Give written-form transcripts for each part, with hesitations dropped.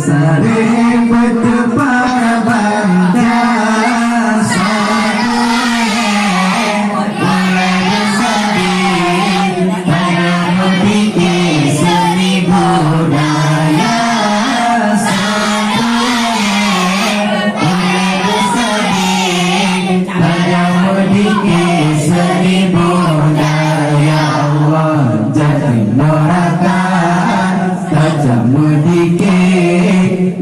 besare betepar bandar saya mulai bersalin pada mudi seni budaya saya mulai bersalin pada mudi seni budaya Allah jadi norakan tajam mudike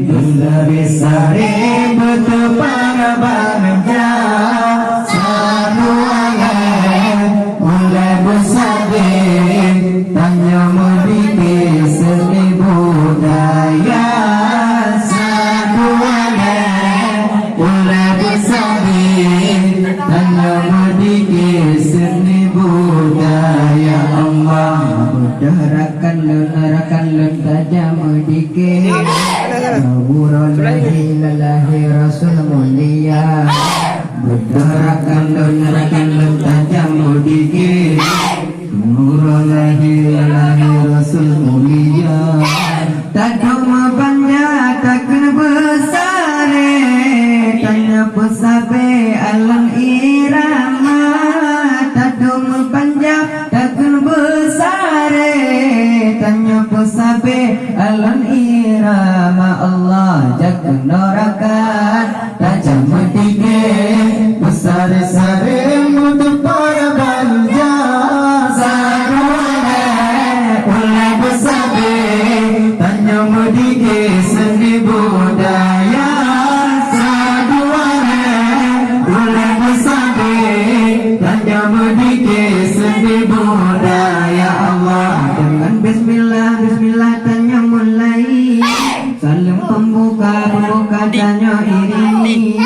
Bunda besare betepar bandar sanuangan mulai bersalin tanya mudike seni budaya sanuangan mulai bersalin tanya mudike seni budaya Allah mudaharakan lenarakan tajam mudike Naburallahi lalahi rasul mulia mudaharakan lenarakan tajam mudike Naburallahi lalahi rasul mulia tadum banya takkan besare tanya pesabe alam irama tadum banya takkan besare tanya pesabe alam irama Allah jaga norakan tajam mudike besar-sare mudepar banjar saruane ulai besabe tanya mudike seni budaya saduane ulai besabe tanya mudike seni budaya Allah dengan bismillah bismillah tanya mulai salam pembuka tanya iringi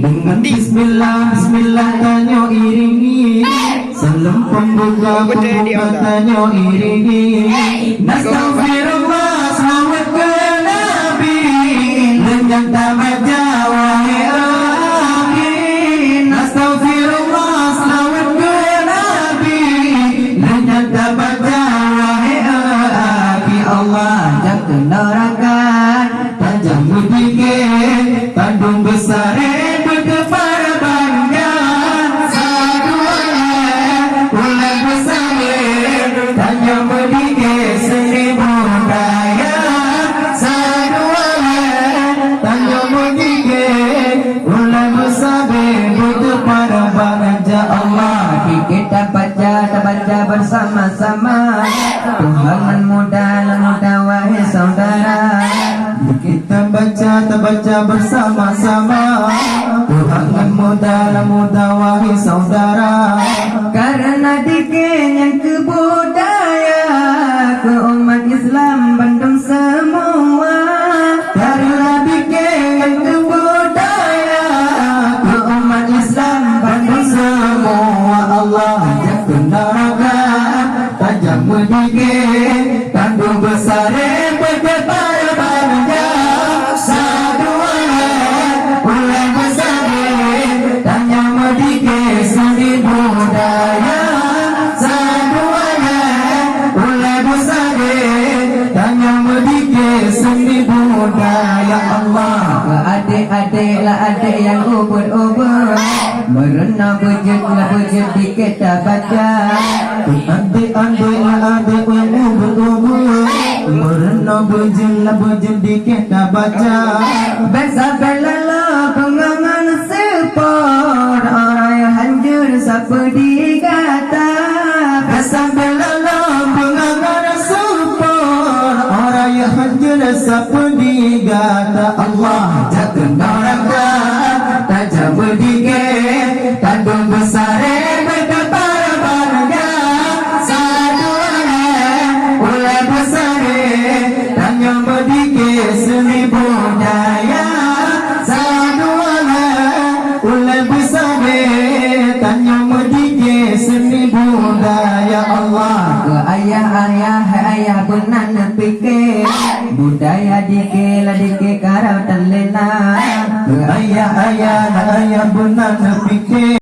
dengan bismillah bismillah tanya iringi salam pembuka tanya iringi nastaghfirullah salawat ke nabi dengan tamat wahai akhi nastaghfirullah salawat ke nabi dengan tamat wahai akhi Allah jaga norakan tajam mudike Bandung besare betepar bandar saduane ulai besare tanya mudike seni budaya saduane tanya mudike ulai besare betepar bandar Allah kita baca bersama-sama Tuhan muda wahai saudara kita baca bersama-sama Tuhan muda wahai saudara karena dikenyang ke budaya ke umat Islam Bandung semua karena dikenyang ke budaya ke umat Islam Bandung semua Allah jaga norakan tajam mudike Bandung besare betepar bandar saduane ulai besare tanya mudike seni budaya saduane ulai besare tanya mudike seni budaya Allah ke adik-adik lah adik yang ubur-ubur merenang bejut di kita baca adik-adik lah adik yang ubur-ubur merenang bejut di kita baca Besar-belalah pengangan sepor orang yang hancur seperti kata Besar-belalah pengangan sepor orang yang hancur seperti kata Allah jaga norakan tajam mudike Bandung besare betepar bandar saduane ulai besare tanya mudike seni budaya saduane ulai besare tanya mudike seni budaya Allah ke ayah benar nepike budaya dike la dike karau talena ke ayah benar nepike